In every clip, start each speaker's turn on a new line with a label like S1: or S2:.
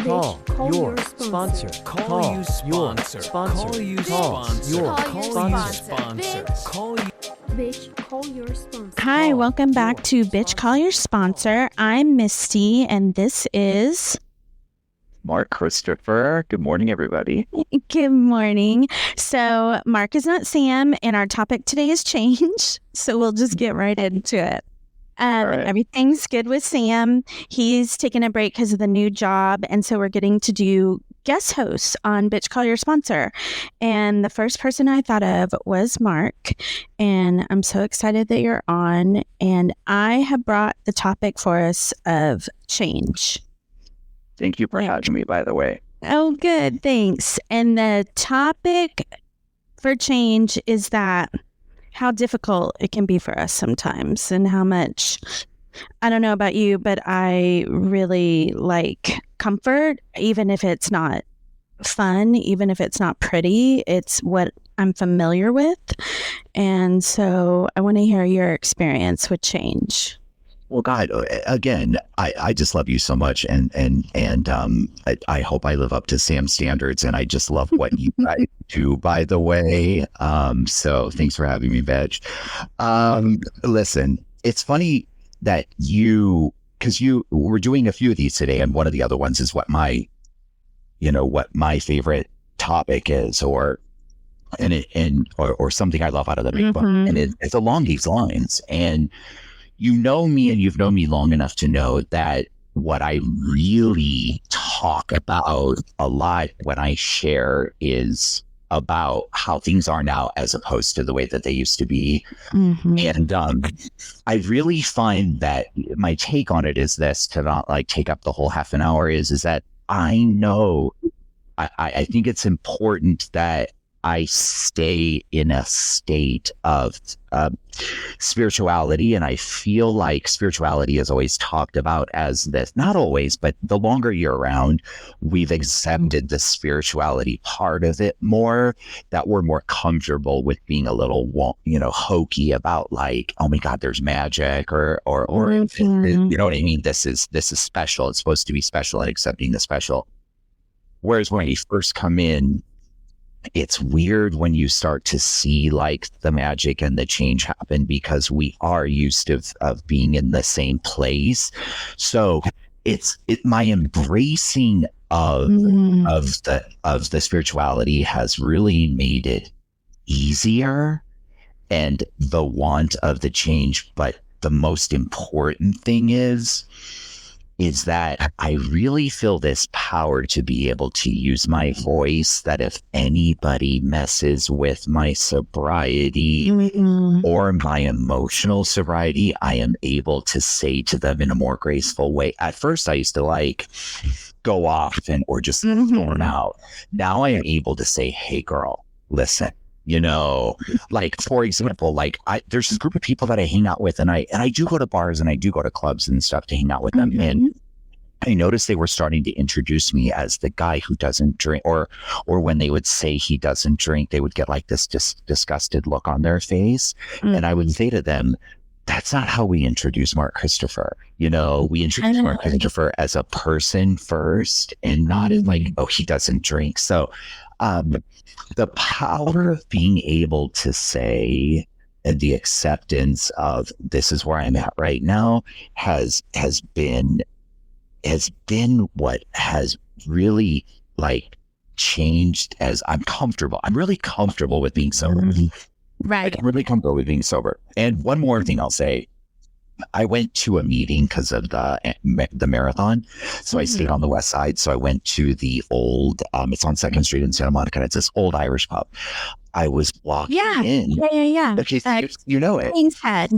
S1: Call your sponsor. Call your sponsor. Call your sponsor. Call you.
S2: Bitch, call your sponsor.
S3: Hi, welcome back to Bitch Call Your Sponsor. I'm Misty, and this is...
S4: Mark Christopher. Good morning, everybody.
S3: Good morning. So, Mark is not Sam, and our topic today is change. So, we'll just get right into it.
S4: Right.
S3: Everything's good with Sam. He's taking a break because of the new job, and so we're getting to do guest hosts on Bitch Call Your Sponsor. And the first person I thought of was Mark, and I'm so excited that you're on. And I have brought the topic for us of change.
S4: Thank you for having me, by the way.
S3: Oh, good. Thanks. And the topic for change is that how difficult it can be for us sometimes, and how much, I don't know about you, but I really like comfort, even if it's not fun, even if it's not pretty. It's what I'm familiar with. And so I want to hear your experience with change.
S4: Well, God, again, I just love you so much, and I hope I live up to Sam's standards, and I just love what you guys do, by the way. So thanks for having me, Veg. Listen, it's funny that because we're doing a few of these today, and one of the other ones is what my favorite topic is, or something I love out of the big book, and it's along these lines. And you know me, and you've known me long enough to know that what I really talk about a lot when I share is about how things are now as opposed to the way that they used to be. And I really find that my take on it is this, to not like take up the whole half an hour, is that I know I think it's important that I stay in a state of spirituality. And I feel like spirituality is always talked about as this, not always, but the longer you're around, we've accepted the spirituality part of it more, that we're more comfortable with being a little, hokey about like, oh my God, there's magic or you know what I mean? This is special. It's supposed to be special, and accepting the special. Whereas when you first come in, it's weird when you start to see like the magic and the change happen, because we are used to of being in the same place. So my embracing of the spirituality has really made it easier, and the want of the change. But the most important thing is that I really feel this power to be able to use my voice, that if anybody messes with my sobriety or my emotional sobriety, I am able to say to them in a more graceful way. At first, I used to like go off or just storm out. Now I am able to say, hey, girl, listen. Like, for example, like there's this group of people that I hang out with, and I do go to bars and I do go to clubs and stuff to hang out with them. And I noticed they were starting to introduce me as the guy who doesn't drink, or when they would say he doesn't drink, they would get like this disgusted look on their face. And I would say to them, that's not how we introduce Mark Christopher. We introduce Mark Christopher as a person first, and not as like, oh, he doesn't drink. So, the power of being able to say, and the acceptance of this is where I'm at right now has been what has really like changed. As I'm really comfortable with being sober.
S3: Right.
S4: I'm really comfortable with being sober. And one more thing I'll say, I went to a meeting because of the marathon. So I stayed on the west side. So I went to the old, it's on 2nd Street in Santa Monica. It's this old Irish pub. I was walking in.
S3: Yeah.
S4: Okay, so you know it.
S3: King's Head.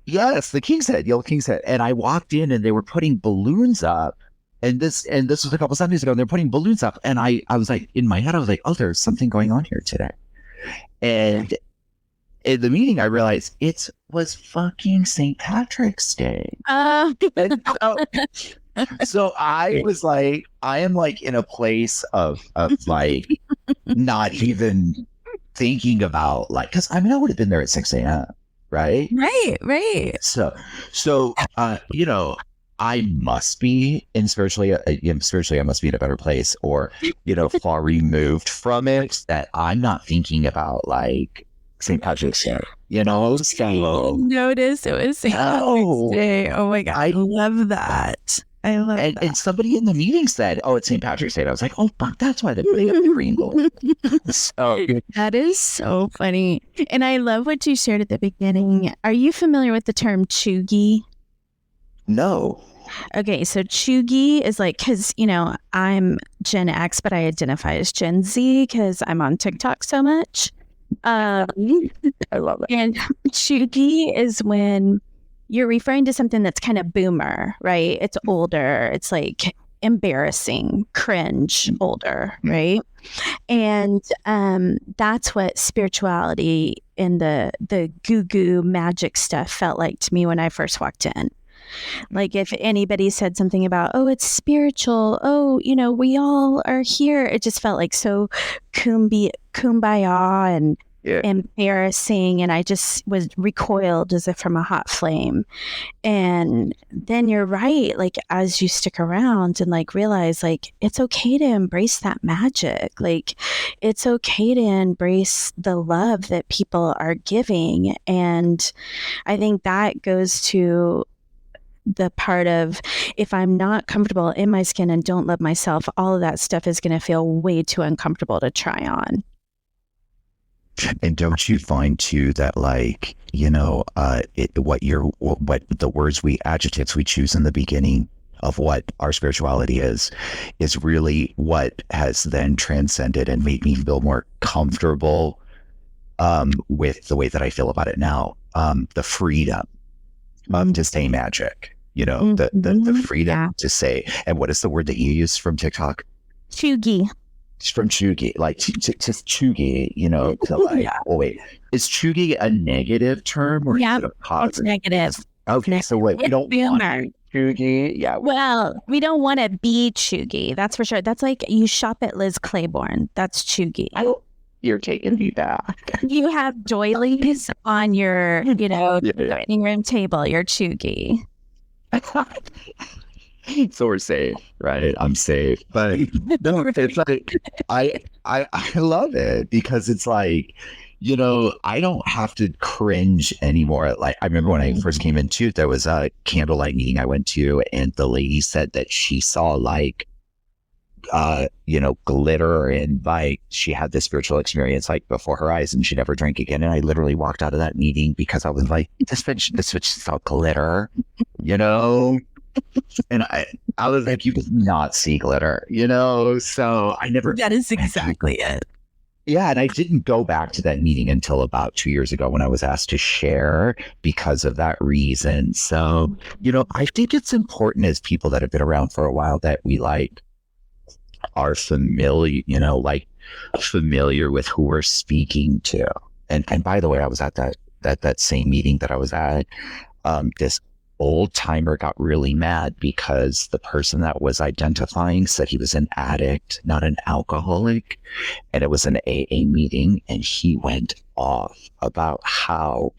S4: Yes, the King's Head, Yellow King's Head. And I walked in, and they were putting balloons up. And this was a couple Sundays ago, and they're putting balloons up. And I was like, in my head, I was like, oh, there's something going on here today. And in the meeting, I realized it was fucking St. Patrick's Day. So I was like, I am like in a place of like not even thinking about like, because I would have been there at 6 a.m. Right.
S3: Right.
S4: So I must be in spiritually, spiritually, I must be in a better place, or, far removed from it, that I'm not thinking about like St. Patrick's Day, so
S3: Notice it was St. Patrick's Day. Oh my God. I love that. I love that.
S4: And somebody in the meeting said, "Oh, it's St. Patrick's Day." And I was like, "Oh, fuck, that's why they bring up the green gold." So
S3: that is so funny. And I love what you shared at the beginning. Are you familiar with the term chuggy?
S4: No.
S3: Okay, so chuggy is like, because, I'm Gen X, but I identify as Gen Z because I'm on TikTok so much.
S4: I love it.
S3: And chuggy is when you're referring to something that's kind of boomer, right? It's older. It's like embarrassing, cringe, older, right? And that's what spirituality and the goo-goo magic stuff felt like to me when I first walked in. Like if anybody said something about, oh, it's spiritual, oh, we all are here, it just felt like so kumbaya and embarrassing, and I just was recoiled as if from a hot flame. And then you're right, like as you stick around and like realize like it's okay to embrace that magic, like it's okay to embrace the love that people are giving. And I think that goes to the part of, if I'm not comfortable in my skin and don't love myself, all of that stuff is going to feel way too uncomfortable to try on.
S4: And don't you find too that like, what the words adjectives we choose in the beginning of what our spirituality is really what has then transcended and made me feel more comfortable with the way that I feel about it now. The freedom to say magic, the freedom to say, and what is the word that you use from TikTok?
S3: Chuggy.
S4: From chuggy, like to chuggy, to like, oh wait, is chuggy a negative term or is it a positive?
S3: It's negative.
S4: Okay, so wait, we don't want chuggy. Yeah.
S3: Well, we don't want to be chuggy. That's for sure. That's like you shop at Liz Claiborne. That's chuggy.
S4: You're taking me back.
S3: You have doilies on your, dining room table. You're chuggy.
S4: So we're safe, right? I'm safe, but no, it's like I love it because it's like, I don't have to cringe anymore. Like I remember when I first came into, there was a candlelight meeting I went to, and the lady said that she saw like, glitter, and like she had this spiritual experience like before her eyes, and she never drank again. And I literally walked out of that meeting because I was like, this bitch saw glitter, And I was like, you did not see glitter, so I never.
S3: That is exactly it.
S4: Yeah. And I didn't go back to that meeting until about 2 years ago when I was asked to share because of that reason. So, I think it's important as people that have been around for a while that we like are familiar, familiar with who we're speaking to. And by the way, I was at that same meeting that I was at. This old timer got really mad because the person that was identifying said he was an addict, not an alcoholic. And it was an AA meeting, and he went off about how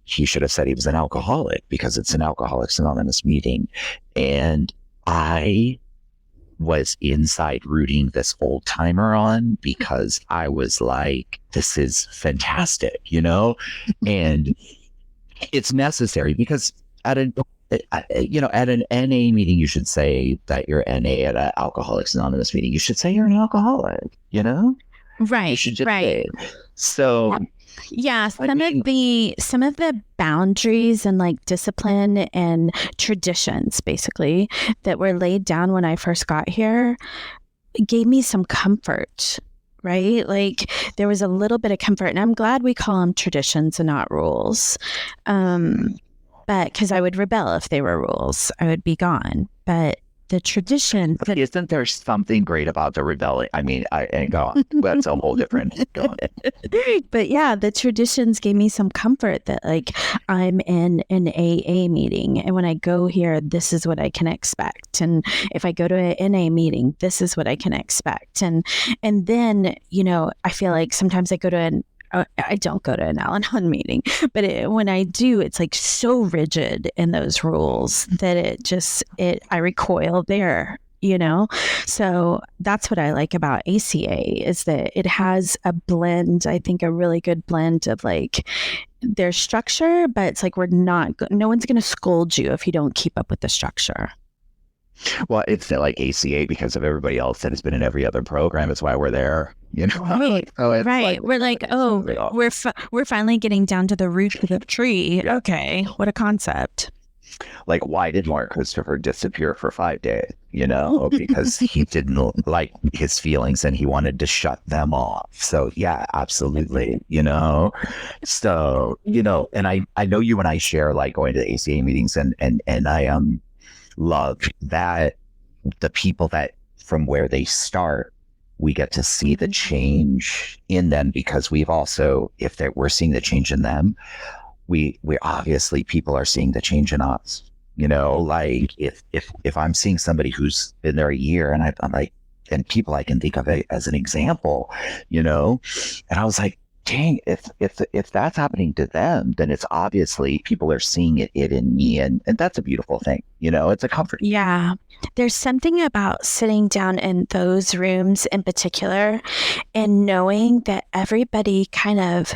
S4: he should have said he was an alcoholic because it's an Alcoholics Anonymous meeting. And I was inside rooting this old timer on because I was like, this is fantastic, and it's necessary because at an NA meeting, you should say that you're NA. At an Alcoholics Anonymous meeting, you should say you're an alcoholic,
S3: Right.
S4: You should just
S3: right.
S4: say it. So
S3: yeah, some of the boundaries and like discipline and traditions basically that were laid down when I first got here gave me some comfort, right? Like there was a little bit of comfort, and I'm glad we call them traditions and not rules. But because I would rebel if they were rules, I would be gone. But the tradition.
S4: Isn't there something great about the rebellion? I mean, go on. That's a whole different. Go on.
S3: But yeah, the traditions gave me some comfort that like I'm in an AA meeting, and when I go here, this is what I can expect. And if I go to an NA meeting, this is what I can expect. And then I feel like sometimes I go to I don't go to an Al-Anon meeting, but when I do, it's like so rigid in those rules that I recoil there, you know? So that's what I like about ACA is that it has a blend, I think a really good blend of like there's structure, but it's like no one's going to scold you if you don't keep up with the structure.
S4: Well, it's like ACA because of everybody else that has been in every other program. It's why we're there, you know?
S3: Right. We're like, we're finally getting down to the root of the tree. Okay. What a concept.
S4: Like, why did Mark Christopher disappear for 5 days? You know, because he didn't like his feelings and he wanted to shut them off. So yeah, absolutely. You know, so, you know, and I know you and I share like going to the ACA meetings and I love that the people that from where they start, we get to see the change in them because we've also, we're seeing the change in them, we obviously people are seeing the change in us. You know, like if I'm seeing somebody who's been there a year and I'm like, and people I can think of it as an example, you know, and I was like, dang, if that's happening to them, then it's obviously people are seeing it in me. And that's a beautiful thing. You know, it's a comfort.
S3: Yeah. There's something about sitting down in those rooms in particular and knowing that everybody kind of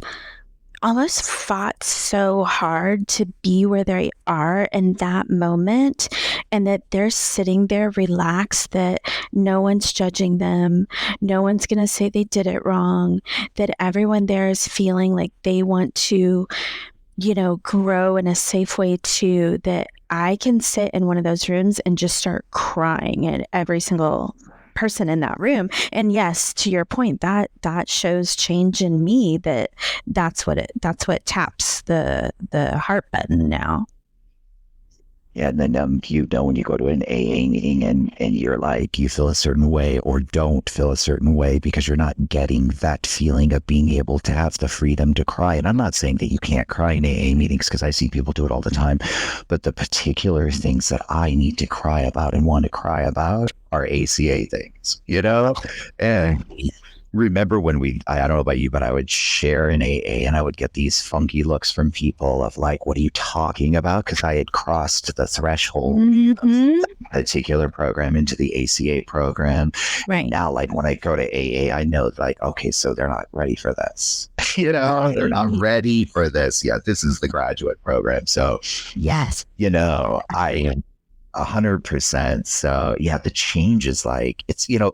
S3: almost fought so hard to be where they are in that moment and that they're sitting there relaxed, that no one's judging them, no one's going to say they did it wrong, that everyone there is feeling like they want to, you know, grow in a safe way too, that I can sit in one of those rooms and just start crying at every single person in that room. And yes, to your point, that shows change in me, that's what taps the heart button now.
S4: Yeah, and then you know when you go to an AA meeting and you're like, you feel a certain way or don't feel a certain way because you're not getting that feeling of being able to have the freedom to cry. And I'm not saying that you can't cry in AA meetings because I see people do it all the time, but the particular things that I need to cry about and want to cry about are ACA things, you know? And remember when I don't know about you, but I would share in AA and I would get these funky looks from people of like, what are you talking about? Because I had crossed the threshold of that particular program into the ACA program.
S3: Right.
S4: Now, like when I go to AA, I know like, okay, so they're not ready for this. You know, they're not ready for this. Yeah, this is the graduate program. So yes, you know, I am 100%. So yeah, the change is like, it's, you know,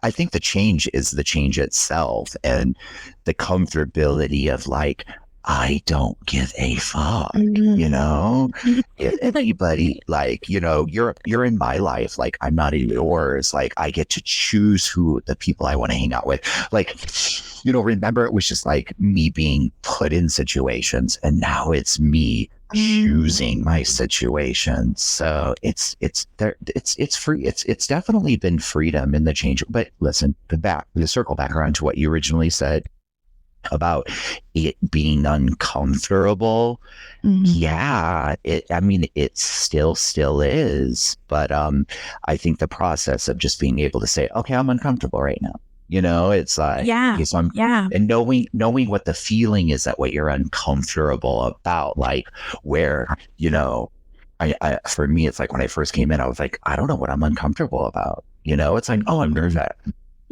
S4: I think the change is the change itself and the comfortability of like, I don't give a fuck, you know, if anybody like, you know, you're in my life, like I'm not in yours. Like I get to choose who the people I want to hang out with. Like, you know, remember it was just like me being put in situations and now it's me choosing my situation. So it's free. It's definitely been freedom in the change. But listen, the circle back around to what you originally said about it being uncomfortable. Yeah, it still is. But I think the process of just being able to say, okay, I'm uncomfortable right now. You know, it's like, okay, so and knowing what the feeling is that what you're uncomfortable about, like where, you know, I for me, it's like when I first came in, I was like, I don't know what I'm uncomfortable about. You know, it's like, oh, I'm nervous.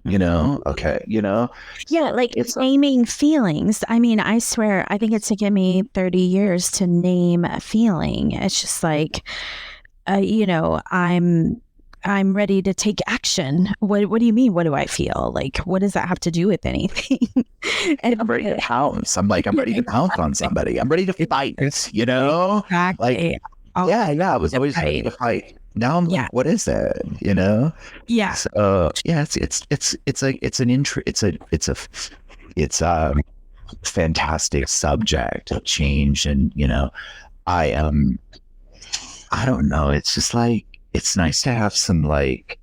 S4: You know, okay, you know?
S3: Yeah, like it's naming feelings. I mean, I swear, I think it's taken me 30 years to name a feeling. It's just like, you know, I'm ready to take action. What do you mean? What do I feel? Like, what does that have to do with anything?
S4: And I'm ready to pounce. I'm ready to pounce on somebody. I'm ready to fight, you know?
S3: Exactly.
S4: Like, yeah, I was always ready to fight. Now I'm like, what is that? You know?
S3: Yeah.
S4: So yeah, it's a fantastic subject of change, and you know, I don't know. It's just like it's nice to have some like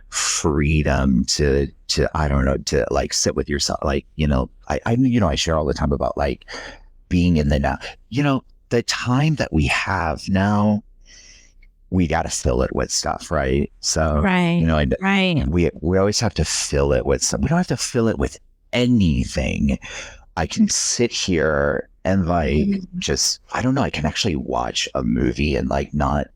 S4: freedom to I don't know, to like sit with yourself. Like, you know, I share all the time about like being in the now. You know, the time that we have now, we got to fill it with stuff, right? So, you know, we always have to fill it with some. We don't have to fill it with anything. I can sit here and like just I don't know, I can actually watch a movie and like not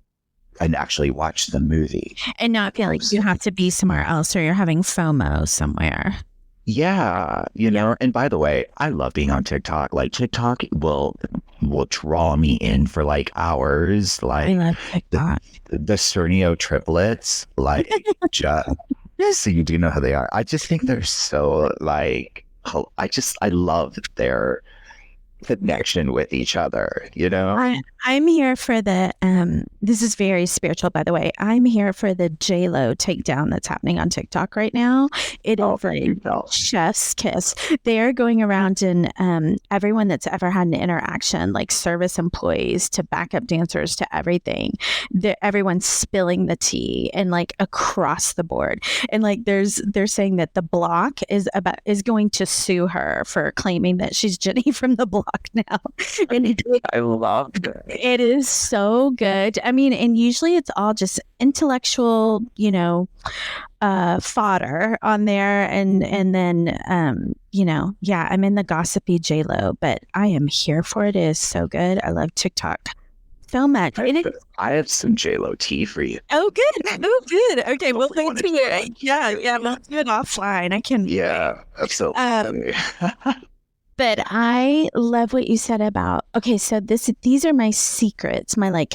S4: and actually watch the movie.
S3: And not feel like you have to be somewhere else or you're having FOMO somewhere.
S4: Yeah, you know, and by the way, I love being on TikTok. Like TikTok will draw me in for like hours.
S3: I
S4: Like
S3: love TikTok.
S4: the Cernio triplets, like just so you do know who they are. I just think they're so like I love their connection with each other, you know?
S3: I'm here for the this is very spiritual, by the way. I'm here for the J-Lo takedown that's happening on TikTok right now. It is like chef's kiss. They're going around and everyone that's ever had an interaction, like service employees to backup dancers to everything, everyone's spilling the tea and like across the board. And like they're saying that the Block is going to sue her for claiming that she's Jenny from the Block now. And
S4: I love it.
S3: it is so good. I mean, and usually it's all just intellectual, you know, fodder on there, and then you know, yeah, I'm in the gossipy J-Lo, but I am here for it. It is so good. I love TikTok so much.
S4: I have some J-Lo tea for you.
S3: Oh, good. Oh, good. Okay, we'll wait to it. Yeah, let's do it offline. I can.
S4: Yeah, absolutely.
S3: But I love what you said about, okay, so these are my secrets, my like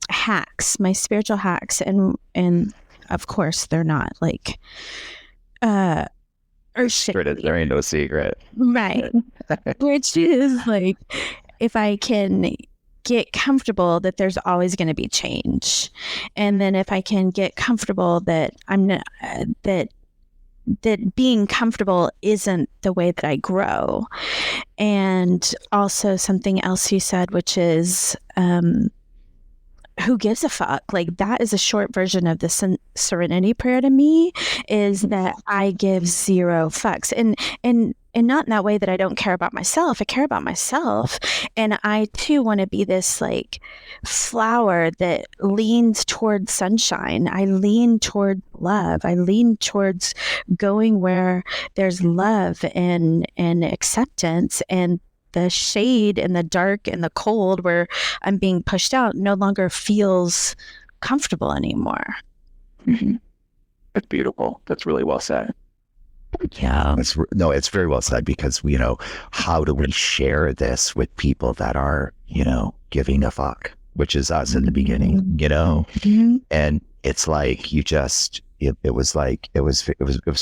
S3: hacks, my spiritual hacks, and of course they're not like earth-shattering.
S4: There ain't no secret.
S3: Right. Which is like, if I can get comfortable that there's always going to be change, and then if I can get comfortable that I'm not that being comfortable isn't the way that I grow. And also something else you said, which is, who gives a fuck? Like, that is a short version of the serenity prayer to me, is that I give zero fucks. And not in that way that I don't care about myself. I care about myself. And I too want to be this like flower that leans towards sunshine. I lean toward love. I lean towards going where there's love and acceptance, and the shade and the dark and the cold where I'm being pushed out no longer feels comfortable anymore.
S4: Mm-hmm. That's beautiful. That's really well said.
S3: Yeah.
S4: It's very well said, because, you know, how do we share this with people that are, you know, giving a fuck, which is us in the beginning, you know?
S3: Mm-hmm.
S4: And it's like, it was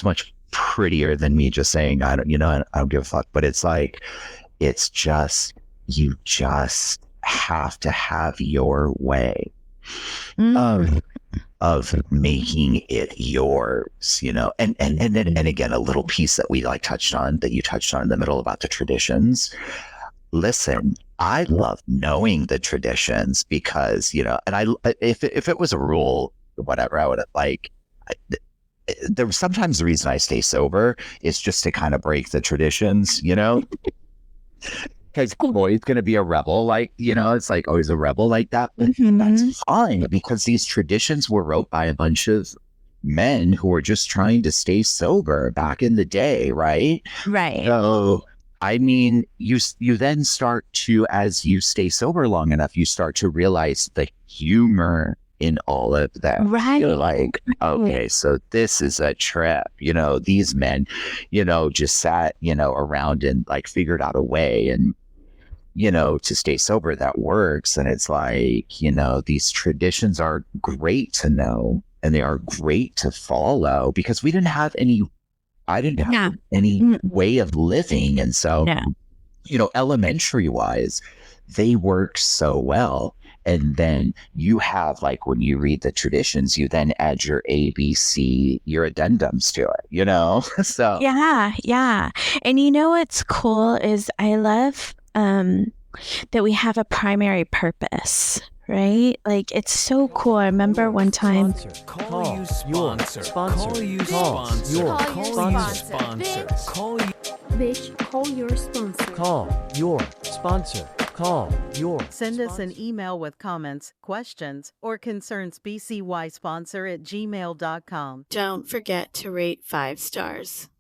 S4: much prettier than me just saying, I don't give a fuck. But it's like, it's just, you just have to have your way of making it yours, you know, and again, a little piece that we like touched on, that you touched on in the middle about the traditions. Listen, I love knowing the traditions, because, you know, and if it was a rule, whatever, I would like, there was sometimes the reason I stay sober is just to kind of break the traditions, you know, because I'm always going to be a rebel, like, you know, it's like always a rebel like that. But that's fine, because these traditions were wrote by a bunch of men who were just trying to stay sober back in the day, right?
S3: Right.
S4: So, I mean, you then start to, as you stay sober long enough, you start to realize the humor in all of that.
S3: Right.
S4: You're like, okay, so this is a trip. You know, these men, you know, just sat, you know, around and like figured out a way, and, you know, to stay sober that works. And it's like, you know, these traditions are great to know, and they are great to follow, because I didn't have any way of living. And so, you know, elementary wise, they work so well. And then you have, like, when you read the traditions, you then add your ABC, your addendums to it, you know? So
S3: Yeah. And you know what's cool is I love that we have a primary purpose, right? Like, it's so cool. I remember one time.
S1: Call you sponsor. Call you sponsor. Call you.
S2: Bitch, call your sponsor.
S1: Call your sponsor. Call your.
S5: Send us an email with comments, questions, or concerns, bcysponsor@gmail.com.
S6: Don't forget to rate 5 stars.